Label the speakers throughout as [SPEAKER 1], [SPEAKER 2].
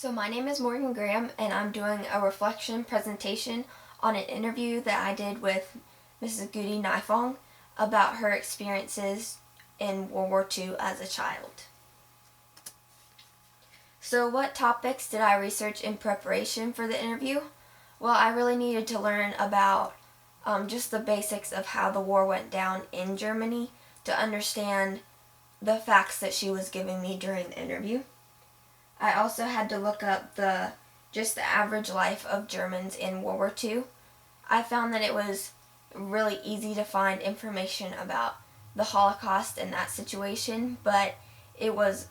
[SPEAKER 1] So my name is Morgan Graham, and I'm doing a reflection presentation on an interview that I did with Mrs. Gudi Nifong about her experiences in World War II as a child. So what topics did I research in preparation for the interview? Well, I really needed to learn about just the basics of how the war went down in Germany to understand the facts that she was giving me during the interview. I also had to look up the average life of Germans in World War II. I found that it was really easy to find information about the Holocaust in that situation, but it was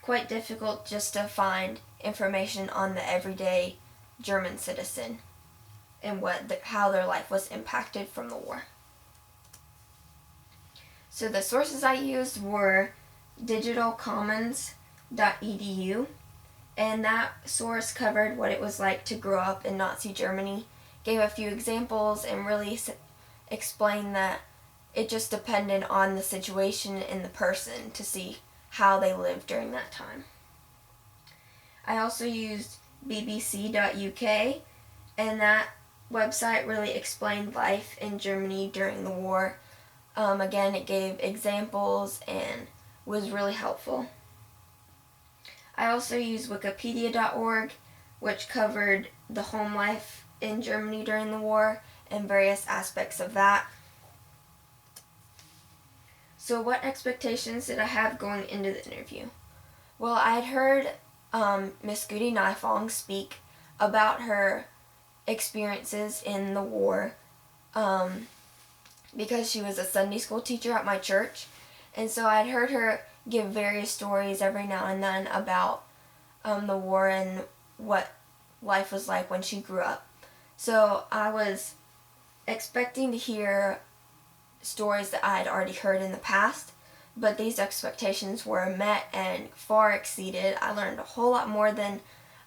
[SPEAKER 1] quite difficult just to find information on the everyday German citizen and how their life was impacted from the war. So the sources I used were digitalcommons.edu, and that source covered what it was like to grow up in Nazi Germany, gave a few examples, and really explained that it just depended on the situation and the person to see how they lived during that time. I also used bbc.uk, and that website really explained life in Germany during the war. Again, it gave examples and was really helpful. I also used wikipedia.org, which covered the home life in Germany during the war and various aspects of that. So what expectations did I have going into the interview? Well, I had heard Miss Gudi Nifong speak about her experiences in the war because she was a Sunday school teacher at my church, and so I'd heard her give various stories every now and then about the war and what life was like when she grew up. So I was expecting to hear stories that I had already heard in the past, but these expectations were met and far exceeded. I learned a whole lot more than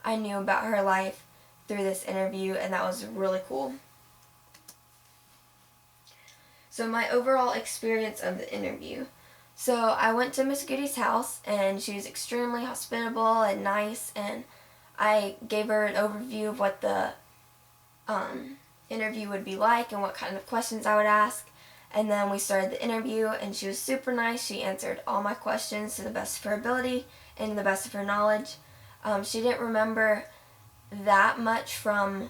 [SPEAKER 1] I knew about her life through this interview, and that was really cool. So my overall experience of the interview. So I went to Miss Gudi's house, and she was extremely hospitable and nice, and I gave her an overview of what the interview would be like and what kind of questions I would ask. And then we started the interview, and she was super nice. She answered all my questions to the best of her ability and to the best of her knowledge. She didn't remember that much from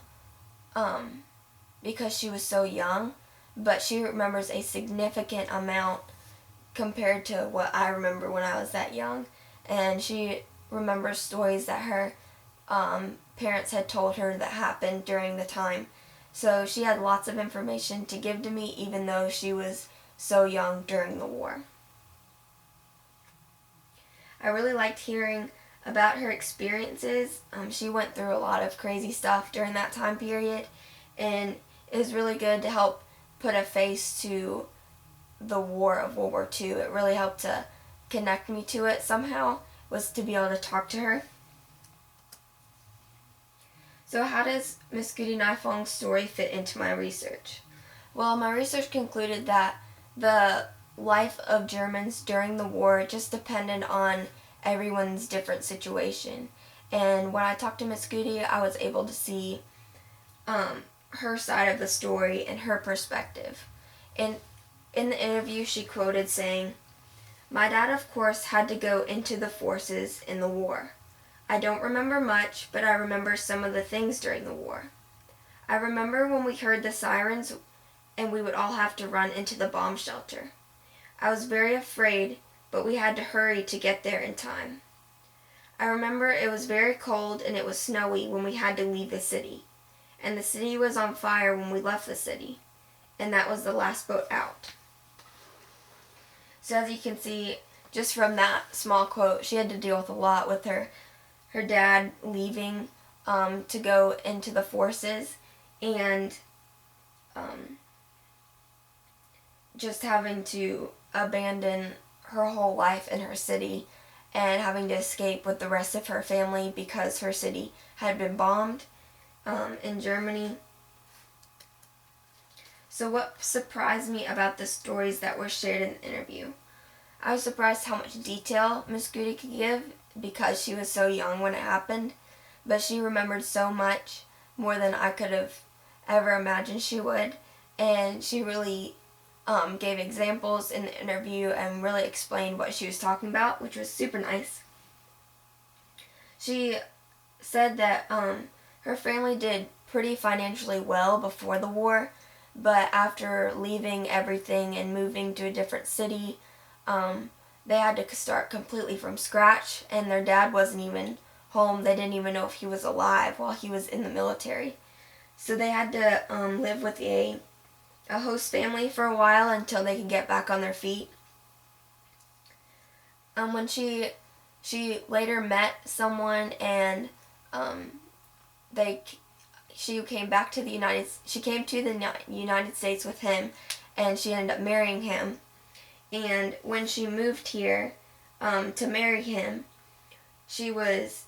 [SPEAKER 1] because she was so young, but she remembers a significant amount compared to what I remember when I was that young. And she remembers stories that her parents had told her that happened during the time. So she had lots of information to give to me, even though she was so young during the war. I really liked hearing about her experiences. She went through a lot of crazy stuff during that time period, and it was really good to help put a face to the war of World War II. It really helped to connect me to it somehow, was to be able to talk to her. So how does Miss Gudi Nifong's story fit into my research? Well, my research concluded that the life of Germans during the war just depended on everyone's different situation. And when I talked to Miss Gudi, I was able to see her side of the story and her perspective. And in the interview, she quoted saying, "My dad, of course, had to go into the forces in the war. I don't remember much, but I remember some of the things during the war. I remember when we heard the sirens and we would all have to run into the bomb shelter. I was very afraid, but we had to hurry to get there in time. I remember it was very cold and it was snowy when we had to leave the city, and the city was on fire when we left the city, and that was the last boat out." So as you can see, just from that small quote, she had to deal with a lot with her dad leaving to go into the forces, and just having to abandon her whole life in her city and having to escape with the rest of her family because her city had been bombed in Germany. So what surprised me about the stories that were shared in the interview? I was surprised how much detail Miss Gudi could give because she was so young when it happened, but she remembered so much more than I could have ever imagined she would, and she really gave examples in the interview and really explained what she was talking about, which was super nice. She said that her family did pretty financially well before the war, but after leaving everything and moving to a different city, they had to start completely from scratch, and their dad wasn't even home. They didn't even know if he was alive while he was in the military. So they had to live with a host family for a while until they could get back on their feet. When she later met someone, and she came to the United States with him, and she ended up marrying him. And when she moved here to marry him, she has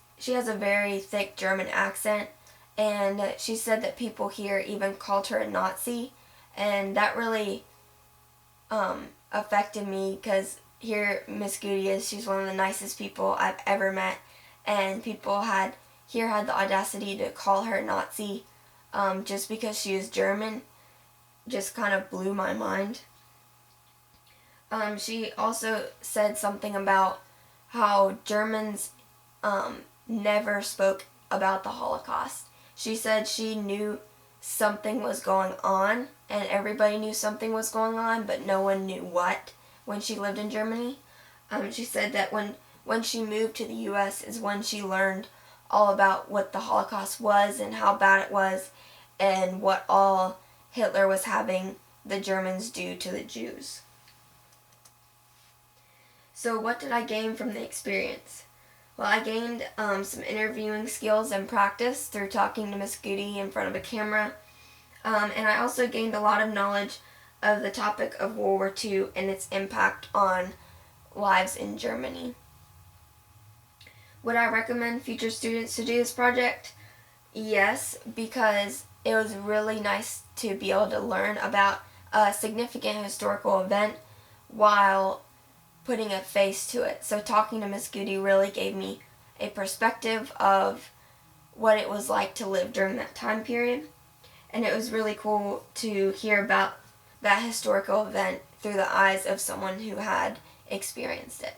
[SPEAKER 1] a very thick German accent, and she said that people here even called her a Nazi, and that really affected me, because here Miss Gudi is, she's one of the nicest people I've ever met, and people had the audacity to call her a Nazi just because she is German. Just kind of blew my mind. She also said something about how Germans never spoke about the Holocaust. She said she knew something was going on, and everybody knew something was going on, but no one knew what when she lived in Germany. She said that when she moved to the U.S. is when she learned all about what the Holocaust was and how bad it was, and what all Hitler was having the Germans do to the Jews. So what did I gain from the experience? Well, I gained some interviewing skills and practice through talking to Miss Gudi in front of a camera, and I also gained a lot of knowledge of the topic of World War II and its impact on lives in Germany. Would I recommend future students to do this project? Yes, because it was really nice to be able to learn about a significant historical event while putting a face to it. So talking to Miss Gudi really gave me a perspective of what it was like to live during that time period. And it was really cool to hear about that historical event through the eyes of someone who had experienced it.